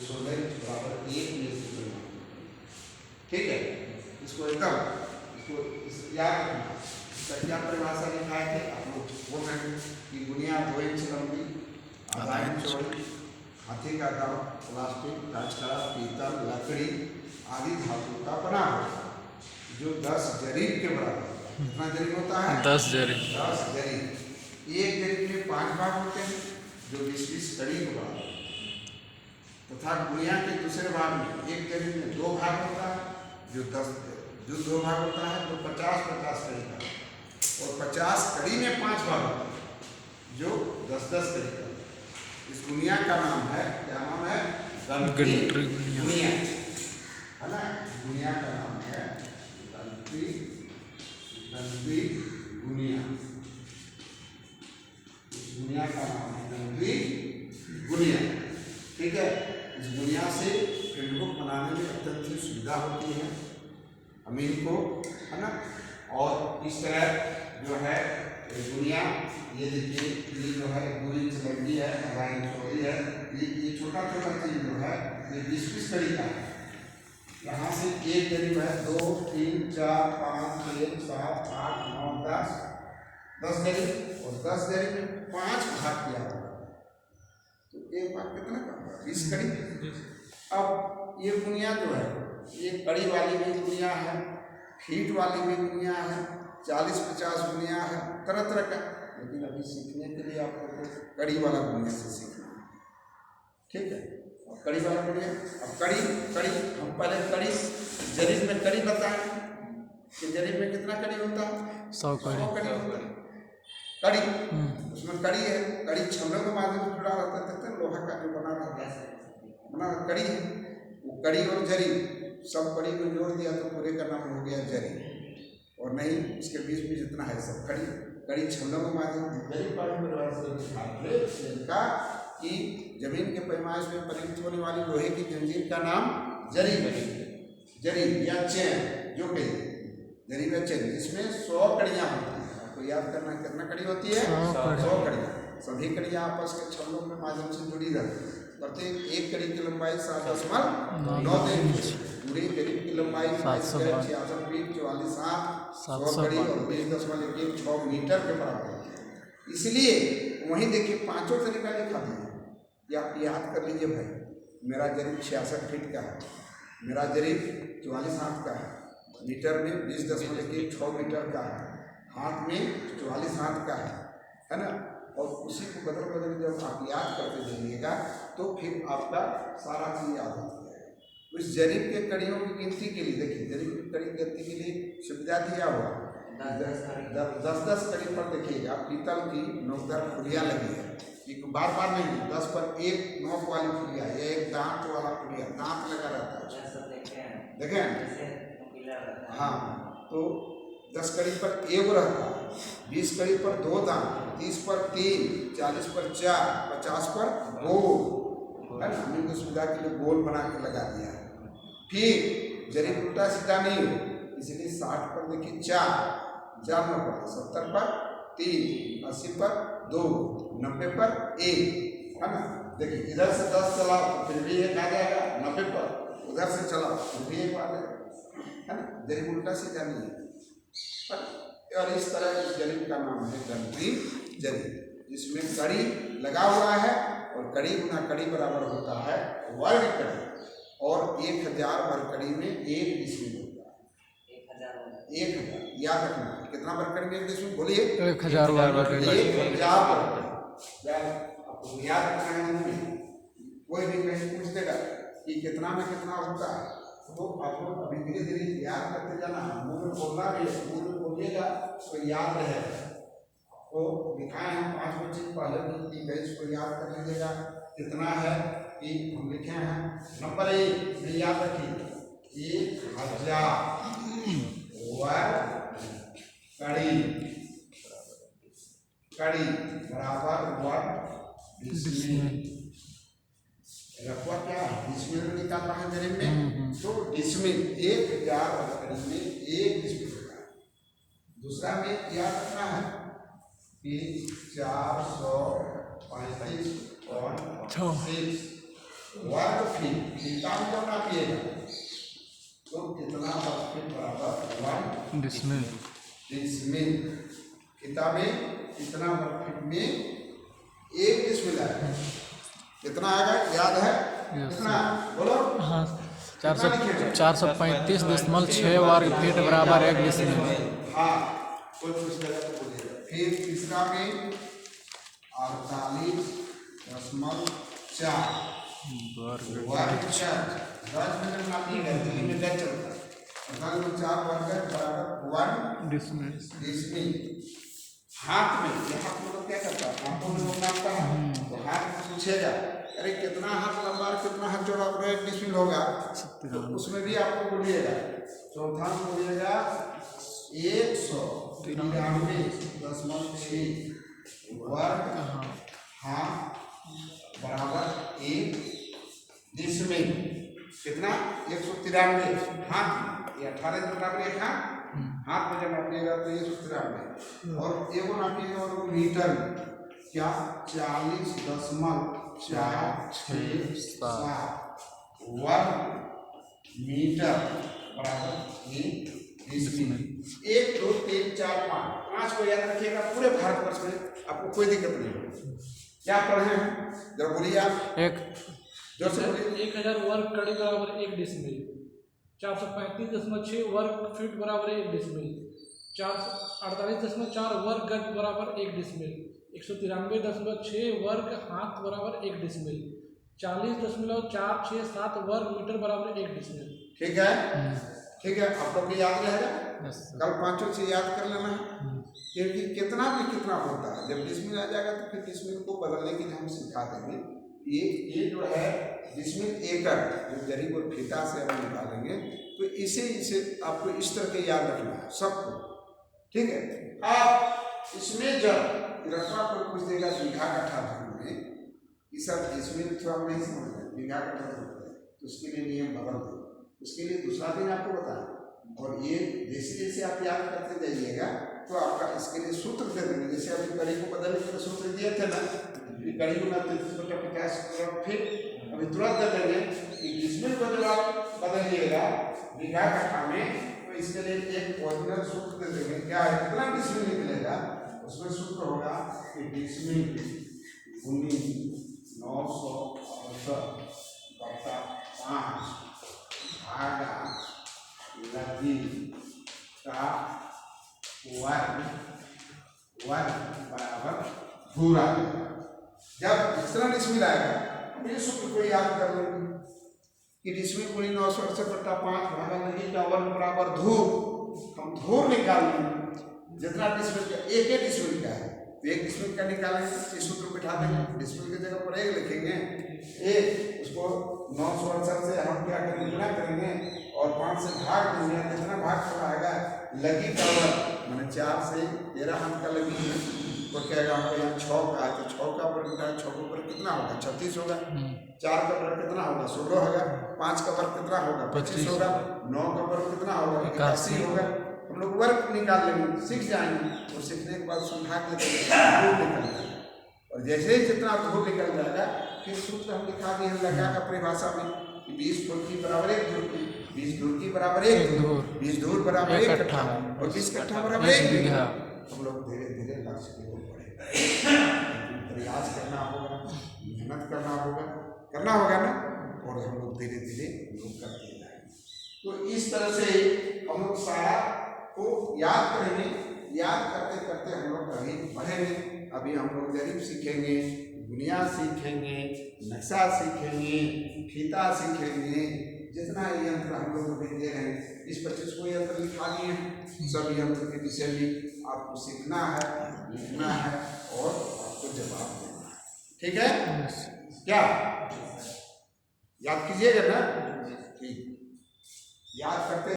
116 inch बराबर 1 में से तुलना। ठीक है, इसको एकदम याद रखना। इसका क्या परिभाषा लिखा है कि आप लोग बोल रहे हैं कि गुनिया 2 इंच लंबी, आधा इंच चौड़ी, हाथी का दांत, प्लास्टिक, कांच का, पीतल, लकड़ी आदि धातु का बना होता है, जो 10 जरीब के बराबर होता है। कितना जरीब होता है? 10 जरीब। 10 जरीब। एक जरीब में 5 भाग होते हैं, जो 20-20 कड़ी के बराबर होता है। तथा गुनिया के दूसरे भाग में एक जरीब में 2 भाग होता है, जो 2 भाग होता है, जो 50-50 कड़ी का, और 50 कड़ी में 5 भाग होता है, जो 10-10 कड़ी का। इस गुनिया का नाम है, क्या नाम है? गणत्री गुनिया, है ना। गुनिया का नाम है गणत्री गुनिया। इस गुनिया का नाम है गणत्री गुनिया। ठीक है, इस गुनिया से फील्ड बुक बनाने में अत्यंत ही सुविधा होती है अमीन को, है ना। और इस तरह जो है गुनिया, ये देखिए, ये जो है 2 इंच लंबी है, आधा इंच चौड़ी है। ये छोटा छोटा चीज जो है ये 20-20 कड़ी का है। यहाँ से एक जरीब है, 2, 3, 4, 5, 6, 7, 8, 9, 10 जरीब, और 10 जरीब में 5 भाग किया होगा, तो एक भाग कितना का होगा? 20 कड़ी। अब ये गुनिया जो है, ये कड़ी वाली भी गुनिया है, फीट वाली भी गुनिया है, 40-50 गुनिया है, तरह तरह का। लेकिन अभी सीखने के लिए आप लोग को कड़ी वाला गुनिया से सीखना है। ठीक है, अब कड़ी वाला गुनिया। अब कड़ी हम पहले कड़ी जरीब में कड़ी बताएं कि जरीब में कितना कड़ी होता है? 100 कड़ी होता है। कड़ी उसमें कड़ी है, कड़ी छल्लों के माध्यम से जुड़ा रहता है, तो लोहा का जो बना रहता है, बना कड़ी है। वो कड़ी और जरी सब कड़ी को जोड़ दिया तो पूरे का नाम हो गया जरी, और नहीं इसके बीच में जितना है सब कड़ी छल्लों के माध्यम कि जमीन के पैमाइश में परिणत होने वाली लोहे की जंजीर का नाम जरी या चैन, जो कही जरी या चैन, जिसमें 100 कड़ियां होती हैं। आपको याद करना कितना कड़ी होती है? 100 कड़ियां। सभी कड़ियां आपस के छल्लों के माध्यम से जुड़ी रहती है। प्रत्येक एक कड़ी की लंबाई 7.9 इंच, पूरी जरीब की लंबाई 66 फीट 44 हाथ 100 कड़ी और 20.16 मीटर के बराबर है। इसलिए वहीं देखिए 5 तरीका लिखा दिया, या याद कर लीजिए भाई, मेरा जरीब 66 फीट का है, मेरा जरीब 44 हाथ का है, मीटर में 20.16 मीटर का है, हाथ में 44 हाथ का है ना। और उसी को बदल जब आप याद करते जाइएगा तो फिर आपका सारा चीज याद हो जाएगा। उस जरीब के कड़ियों की गिनती के लिए देखिए, जरीब की कड़ी गिनती के लिए सुविधा दिया हुआ 10-10 कड़ी पर देखिएगा पीतल की नोकदार खुलियाँ लगी है, एक बार नहीं, 10 पर एक नोक वाली खुलिया या एक दांत वाला खुलिया, दांत लगा रहता है, देखें। हाँ, तो 10 कड़ी पर एक रहता है, 20 कड़ी पर 2 दांत, 30 पर 3, 40 पर 4, 50 पर 2, है ना। हमने तो सुविधा के लिए गोल बना के लगा दिया है। फिर जरीब उल्टा सीधा नहीं हो, इसलिए 60 पर देखिए 4 नंबर, 70 पर 3, 80 पर 2, 90 पर 1, है ना। देखिए इधर से 10 चला तो फिर भी 1 आ जाएगा, 90 पर उधर से चला फिर भी 1 आ जाएगा, है ना। जरीब उल्टा सीधा नहीं है। और इस तरह इस जरीब का नाम है गणत्री जरीब, जिसमें कड़ी लगा हुआ है, और कड़ी गुना कड़ी बराबर होता है वर्ग कड़ी, और 1000 वर्ग कड़ी में 1 डिसमिल होता है। 1000 याद रखना है, कितना वर्ग कड़ी में 1 डिसमिल? बोलिए 1000 वर्ग कड़ी। 1000 वर्ग कड़ी आपको याद रखना है। कोई भी कहीं पूछ देगा कि कितना में कितना होता है, तो आपको अभी धीरे धीरे याद करते जाना है। मुँह में बोलना भी है, मुँह में बोलिएगा तो याद रहेगा। तो लिखाए हैं 5 बच्चे पहले की गई, इसको याद कर लीजिएगा कितना है कि हम लिखे हैं। नंबर 1 में याद रखिए 1000 वर्ग कड़ी बराबर वर्ग डिसमिल। रखवा क्या डिसमिल में निकाल रहा है जरीब में, तो डिसमिल 1000 वर्ग कड़ी में 1 डिसमिल होगा। दूसरा में याद रखना है कि 435.6 वर्ग फीट, फीटा में क्यों नापिएगा, तो कितना वर्ग फीट बराबर 1 डिसमिल। डिसमिल। किताबें कितना वर्ग फीट में 1 डिसमिल आएगा, कितना आएगा याद है, कितना बोलो। हाँ 435.6 वर्ग फीट बराबर 1 डिसमिल। हाँ कोई पूछेगा तो बोलिएगा। फिर तीसरा में 48.4 वर्ग 10 मीटर नापिएगा, 3 मीटर चलता है, 48.4 वर्ग बराबर 1 डिसमिल। हाथ में यहाँ आप लोग क्या करता है, हाथों में लोग नापता है, तो हाथ में पूछेगा अरे कितना हाथ लंबा और कितना हाथ चौड़ा होगा 1 डिसमिल होगा, तो उसमें भी आपको बोलिएगा, चौथा में बोलिएगा 193.6 वर्ग हाथ बराबर 1 डिसमिल। कितना 193 हाथ, ये 18 बराबर 1 हाथ में जब नापिएगा तो 193, और एगो नापिएगा और मीटर में क्या 40.467 वर्ग मीटर बराबर 1 डिसमिल। 1 2 3 4 5 को याद रखिएगा, पूरे भारतवर्ष में आपको कोई दिक्कत नहीं होगी। क्या पढ़े हैं जरा बोलिए आप, एक जोर से बोलिए। 1000 वर्ग कड़ी बराबर 1 डिसमिल, 435.6 वर्ग फीट बराबर 1 डिसमिल, 448.4 वर्ग गज बराबर 1 डिसमिल, 193.6 वर्ग हाथ बराबर 1 डिसमिल, 40.467 वर्ग मीटर बराबर 1 डिसमिल। ठीक है, ठीक है, आप लोग को याद रहेगा, कल पांचों से याद कर लेना है, क्योंकि कितना भी कितना होता है, जब डिसमिल आ जाएगा तो फिर डिसमिल को बदलने के लिए हम सिखा देंगे। ये जो है डिसमिल एकड़, जो जरीब और फीता से हम निकालेंगे, तो इसे आपको इस तरह के याद रखना है सबको, ठीक है। अब इसमें जब रफा पर कुछ देगा बीघा कट्ठा धन में, ये सब डिसमिल थोड़ा नहीं समझ रहे, बीघा कट्ठा धन है, तो उसके लिए नियम बदल दो, उसके लिए दूसरा दिन आपको बताएं, और ये जैसे जैसे आप याद करते जाइएगा तो आपका इसके लिए सूत्र दे देंगे। जैसे अभी कड़ी को बदलने के लिए सूत्र दिए थे ना, कड़ी को 33/50 फिर अभी तुरंत दे देंगे कि डिसमिल को जब आप बदलिएगा बीघा कट्ठा में, तो इसके लिए एक ओरिजिनल सूत्र दे देंगे। क्या है, कितना डिसमिल निकलेगा, उसमें सूत्र होगा कि डिसमिल 1968/5 भागा लगी का वर्ग बराबर धूरा। जब दूसरा डिसमिल आएगा हम ये सूत्र को याद कर लेंगे कि डिसमिल 1968/5 भागा लगी का वर्ग बराबर धूर। हम धूर निकाल लेंगे, जितना डिसमिल का एक डिसमिल का है तो 1 डिसमिल का निकालेंगे, इस सूत्र बिठा देंगे, डिसमिल की जगह पर 1 लिखेंगे, 1 उसको 968 से हम क्या करेंगे, गुणा करेंगे और 5 से भाग देंगे, कितना भाग कराएगा लगी का वर्ग, मैंने 4 से 13 अंक का लगी है, तो कहेगा हमको यहाँ 6 का है, तो 6 का वर्ग उठाए, 6 का वर्ग कितना होगा 36 होगा, 4 का वर्ग कितना होगा 16 होगा, 5 का वर्ग कितना होगा 25 होगा, 9 का वर्ग कितना होगा 81 होगा। हम लोग वर्ग निकाल लेंगे, सीख जाएंगे, और सीखने के बाद संभाग लेते धूर निकल जाएगा, और जैसे ही जितना धूर निकल जाएगा फिर सूत्र हम दिखा दिए लगा का परिभाषा में कि 20 धूर बराबर 1 धूर, 20 धूर बराबर 1 धूर, 20 धूर बराबर 1 कट्ठा, और 20 कट्ठा बराबर 1 बीघा। हम लोग धीरे धीरे लक्ष्य की ओर बढ़ेंगे, प्रयास करना होगा, मेहनत करना होगा ना, और हम लोग धीरे धीरे करते जाएंगे। तो इस तरह से हम लोग सारा को याद करेंगे, याद करते करते हम लोग आगे बढ़ेंगे। अभी हम लोग जरीब सीखेंगे, बुनियाद सीखेंगे, नक्शा सीखेंगे, फीता सीखेंगे, जितना यंत्र हम लोग अभी दे रहे हैं 20-25 को यंत्र लिखा दिए हैं, सब यंत्र के विषय में आपको सीखना है, लिखना है और आपको जवाब देना है, ठीक है। क्या याद कीजिएगा ना, ठीक, याद करते